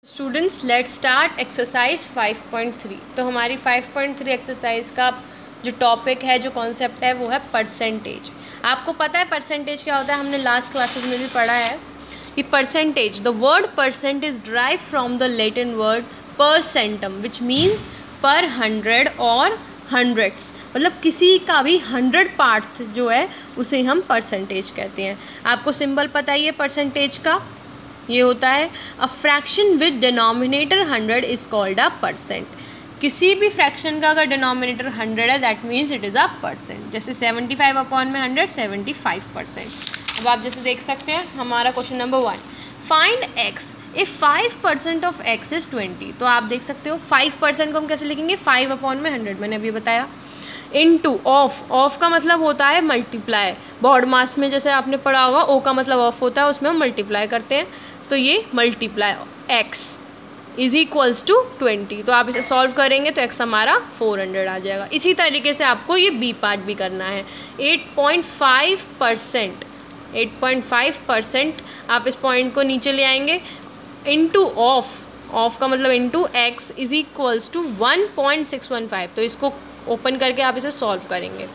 Students let's start exercise 5.3। तो हमारी 5.3 exercise का जो टॉपिक है, जो कॉन्सेप्ट है, वो है परसेंटेज। आपको पता है परसेंटेज क्या होता है, हमने लास्ट क्लासेस में भी पढ़ा है कि percentage, the word percent is derive from the Latin word percentum which means per 100 और हंड्रेड्स, मतलब किसी का भी 100 पार्ट जो है उसे हम परसेंटेज कहते हैं। आपको सिंबल पता ही है परसेंटेज का, ये होता है a fraction with denominator 100 is called a percent. किसी भी फ्रैक्शन का अगर डिनोमिनेटर 100 है that means it is a percent. जैसे 75 अपॉन में 100 75%। अब आप जैसे देख सकते हैं हमारा question number 1, find x if 5% of x is 20। तो आप देख सकते हो 5% को हम कैसे लिखेंगे, 5 अपॉन में 100 मैंने अभी बताया, इनटू ऑफ का मतलब होता है मल्टीप्लाई। बोर्ड मास में जैसे आपने पढ़ा होगा ओ का मतलब ऑफ होता है, उसमें हम मल्टीप्लाई करते हैं, तो ये multiply x is equals to 20। तो आप इसे सॉल्व करेंगे तो x हमारा 400 आ जाएगा। इसी तरीके से आपको ये बी पार्ट भी करना है। 8.5% आप इस पॉइंट को नीचे ले आएंगे, इनटू ऑफ का मतलब into x is equals to 1.615। तो इसको ओपन करके आप इसे सॉल्व करेंगे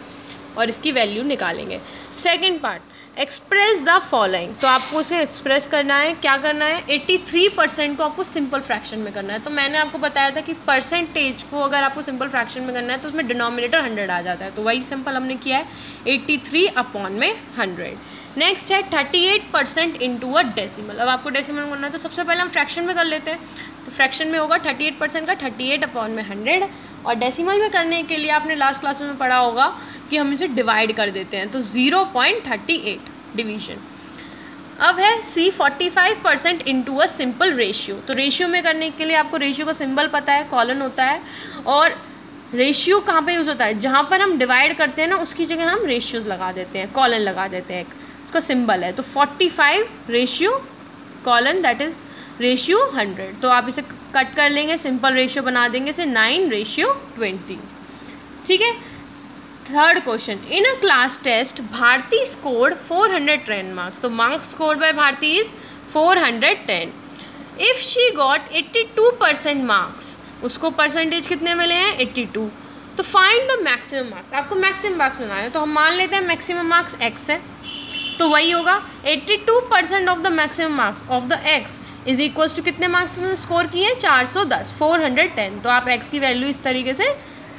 और इसकी वैल्यू निकालेंगे। Second part, express the following. तो आपको उसे एक्सप्रेस करना है, क्या करना है, 83% को आपको सिंपल फ्रैक्शन में करना है। तो मैंने आपको बताया था कि परसेंटेज को अगर आपको सिंपल फ्रैक्शन में करना है तो उसमें डिनोमिनेटर 100 आ जाता है, तो वही सिंपल हमने किया है 83 अपॉन में 100। नेक्स्ट है 38% इंटू अ डेसिमल। अब आपको डेसिमल करना है तो सबसे पहले हम फ्रैक्शन में कर लेते हैं। तो फ्रैक्शन में होगा 38% का 38 अपॉन में 100, और डेसिमल में करने के लिए आपने लास्ट क्लास में पढ़ा होगा कि हम इसे डिवाइड कर देते हैं, तो 0.38 डिवीजन। अब है C 45% into a simple ratio. तो रेशियो में करने के लिए आपको रेशियो का सिंबल पता है, कॉलन होता है, और रेशियो कहाँ पे यूज़ होता है, जहाँ पर हम डिवाइड करते हैं ना उसकी जगह हम रेशियोज़ लगा देते हैं, कॉलन लगा देते हैं, उसका सिंबल है। तो 45 ratio colon that is ratio 100। तो आप इसे कट कर लेंगे, सिंपल रेशियो बना देंगे इसे 9:20। ठीक है। Third question, in a class test Bharti scored 410 marks. तो marks scored by Bharti is 410। If she got 82% marks, उसको परसेंटेज कितने मिले हैं, 82। तो फाइंड द मैक्सिमम मार्क्स। आपको मैक्सिमम मार्क्स बनाना है, तो हम मान लेते हैं मैक्सिमम मार्क्स x है, तो वही होगा 82% of the maximum marks of the x is equals to कितने मार्क्स उन्होंने स्कोर किए हैं, 410, 410। तो आप x की वैल्यू इस तरीके से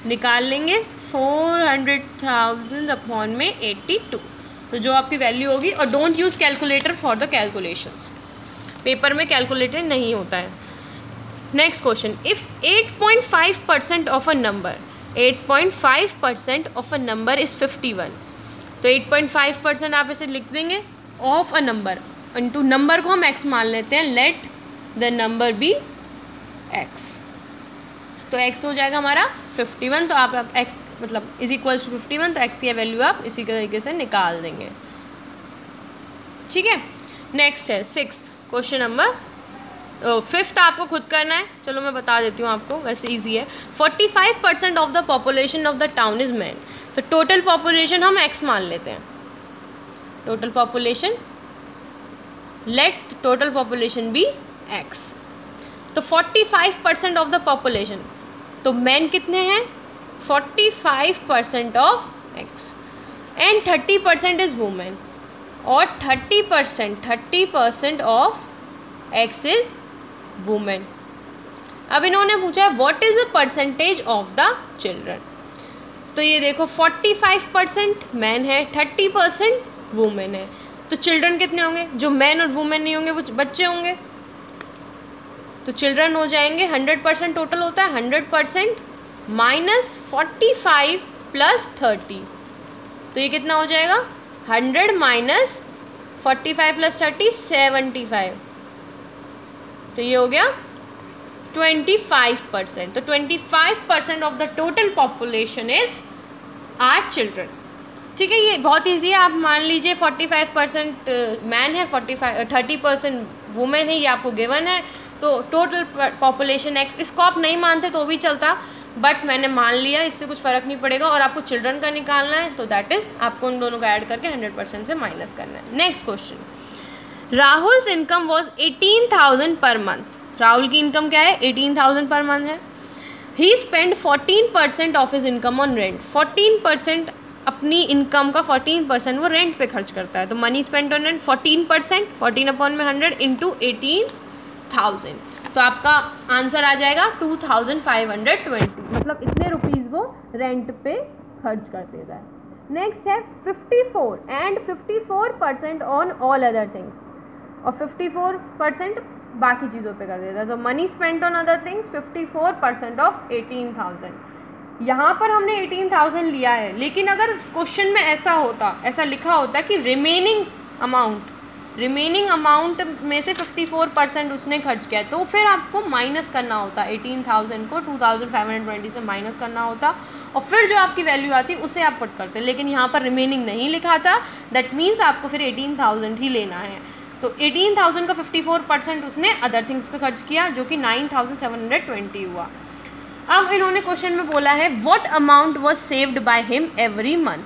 निकाल लेंगे, 400,000 अपॉन में 82। तो जो आपकी वैल्यू होगी, और don't use calculator for the calculations, paper में कैलकुलेटर नहीं होता है। Next question, if 8.5% of a number, 8.5% of a number is 51। तो 8.5% आप इसे लिख देंगे of a number, into number को हम x मान लेते हैं, let the number be x। तो x हो जाएगा हमारा 51। तो आप x मतलब इज इक्वल्स टू 51, तो x की वैल्यू आप इसी तरीके से निकाल देंगे। ठीक है। नेक्स्ट है सिक्स्थ क्वेश्चन नंबर, फिफ्थ आपको खुद करना है, चलो मैं बता देती हूँ आपको, वैसे इजी है। 45% of the population of the town is man. तो टोटल पॉपुलेशन हम x मान लेते हैं, total population, let total population be x। तो 45% ऑफ द पॉपुलेशन, तो मैन कितने हैं, 45% of x, and 30% is women, और 30% ऑफ x इज वुमेन। अब इन्होंने पूछा है what is the percentage of the children. तो ये देखो 45% मैन है, 30% वुमेन है, तो चिल्ड्रन कितने होंगे, जो मैन और वुमेन नहीं होंगे वो बच्चे होंगे, तो चिल्ड्रन हो जाएंगे 100% टोटल होता है, 100% माइनस 45 प्लस 30। तो ये कितना हो जाएगा, 100 माइनस 45 प्लस 30 75। तो ये हो गया 25%। तो 25% of the total population is are children. ठीक है, ये बहुत ईजी है। आप मान लीजिए 45% मैन है, 30% वुमेन है, ये आपको गिवन है। तो टोटल पॉपुलेशन x, इसको आप नहीं मानते तो भी चलता, बट मैंने मान लिया, इससे कुछ फ़र्क नहीं पड़ेगा। और आपको चिल्ड्रन का निकालना है, तो दैट इज़ आपको उन दोनों का ऐड करके 100% से माइनस करना है। Next question, Rahul's income was 18,000 per month. Rahul की इनकम क्या है, 18,000 पर मंथ है। He spend 14% of his income on rent, 14% अपनी इनकम का 14% वो रेंट पे खर्च करता है। तो money spend on rent 14%, 14 upon में 100 इंटू 18,000, तो आपका आंसर आ जाएगा 2,520, मतलब इतने रुपीज़ वो रेंट पे खर्च कर देता है। नेक्स्ट है 54 and 54% on all other things, और 54% बाकी चीज़ों पे कर देता है। तो money spent on other things 54% of 18,000। यहाँ पर हमने 18,000 लिया है, लेकिन अगर क्वेश्चन में ऐसा होता, ऐसा लिखा होता कि रिमेनिंग अमाउंट में से 54% उसने खर्च किया, तो फिर आपको माइनस करना होता, 18,000 को 2,520 से माइनस करना होता, और फिर जो आपकी वैल्यू आती उसे आप पुट करते। लेकिन यहाँ पर रिमेनिंग नहीं लिखा था, दैट मीन्स आपको फिर 18,000 ही लेना है। तो 18,000 का 54% उसने अदर थिंग्स पे खर्च किया, जो कि 9,720 हुआ। अब इन्होंने क्वेश्चन में बोला है what amount was saved by him every month,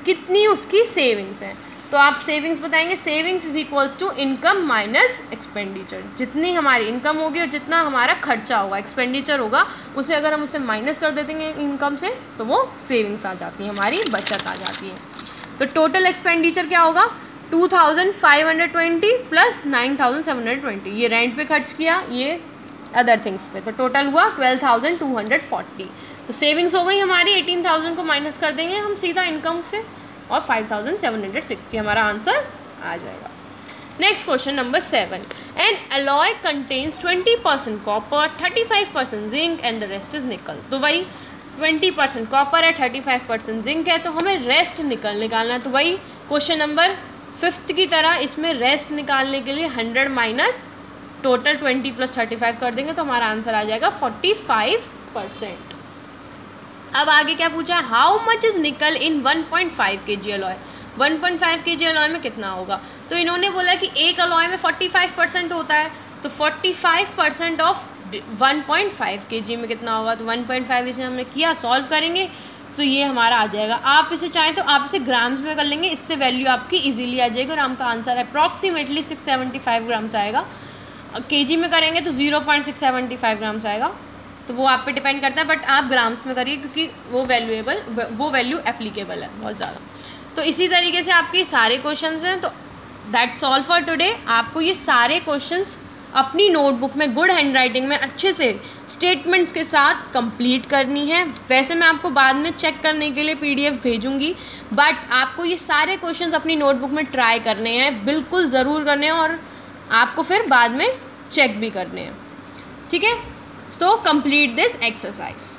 कितनी उसकी सेविंग्स हैं। तो आप सेविंग्स बताएंगे, savings is equals to income minus expenditure, जितनी हमारी इनकम होगी और जितना हमारा खर्चा होगा, एक्सपेंडिचर होगा, उसे अगर हम उसे माइनस कर देते हैं इनकम से, तो वो सेविंग्स आ जाती है, हमारी बचत आ जाती है। तो टोटल एक्सपेंडिचर क्या होगा, 2,520 प्लस 9,720, ये रेंट पे खर्च किया, ये अदर थिंग्स पे, तो टोटल हुआ 12,240। तो सेविंग्स हो गई हमारी, 18,000 को माइनस कर देंगे हम सीधा इनकम से, और 5,760 हमारा आंसर आ जाएगा। Next question number 7, N alloy contains 20% copper, 35% zinc and the rest is निकल। तो भाई 20% कॉपर है, 35% जिंक है, तो हमें रेस्ट निकालना है। तो भाई क्वेश्चन नंबर 5 की तरह इसमें रेस्ट निकालने के लिए 100 माइनस टोटल 20 प्लस 35 कर देंगे, तो हमारा आंसर आ जाएगा 45%। अब आगे क्या पूछा है, हाउ मच इज निकल इन 1.5 kg अलॉय, 1.5 kg अलॉय में कितना होगा। तो इन्होंने बोला कि एक अलॉय में 45% होता है, तो 45% ऑफ 1.5 kg में कितना होगा। तो 1.5 इसे हमने किया, सॉल्व करेंगे तो ये हमारा आ जाएगा। आप इसे चाहें तो आप इसे ग्राम्स में कर लेंगे, इससे वैल्यू आपकी इजीली आ जाएगी, और आपका आंसर अप्रॉक्सीमेटली 675 ग्राम्स आएगा। केजी में करेंगे तो 0.675 ग्राम्स आएगा, तो वो आप पे डिपेंड करता है, बट आप ग्राम्स में करिए क्योंकि वो वैल्यू एप्लीकेबल है बहुत ज़्यादा। तो इसी तरीके से आपके सारे क्वेश्चंस हैं। तो दैट्स ऑल फॉर टुडे। आपको ये सारे क्वेश्चंस अपनी नोटबुक में गुड हैंड राइटिंग में अच्छे से स्टेटमेंट्स के साथ कंप्लीट करनी है। वैसे मैं आपको बाद में चेक करने के लिए PDF भेजूंगी, बट आपको ये सारे क्वेश्चंस अपनी नोटबुक में ट्राई करने हैं, बिल्कुल ज़रूर करने हैं, और आपको फिर बाद में चेक भी करने हैं, ठीक है। तो कंप्लीट दिस एक्सरसाइज।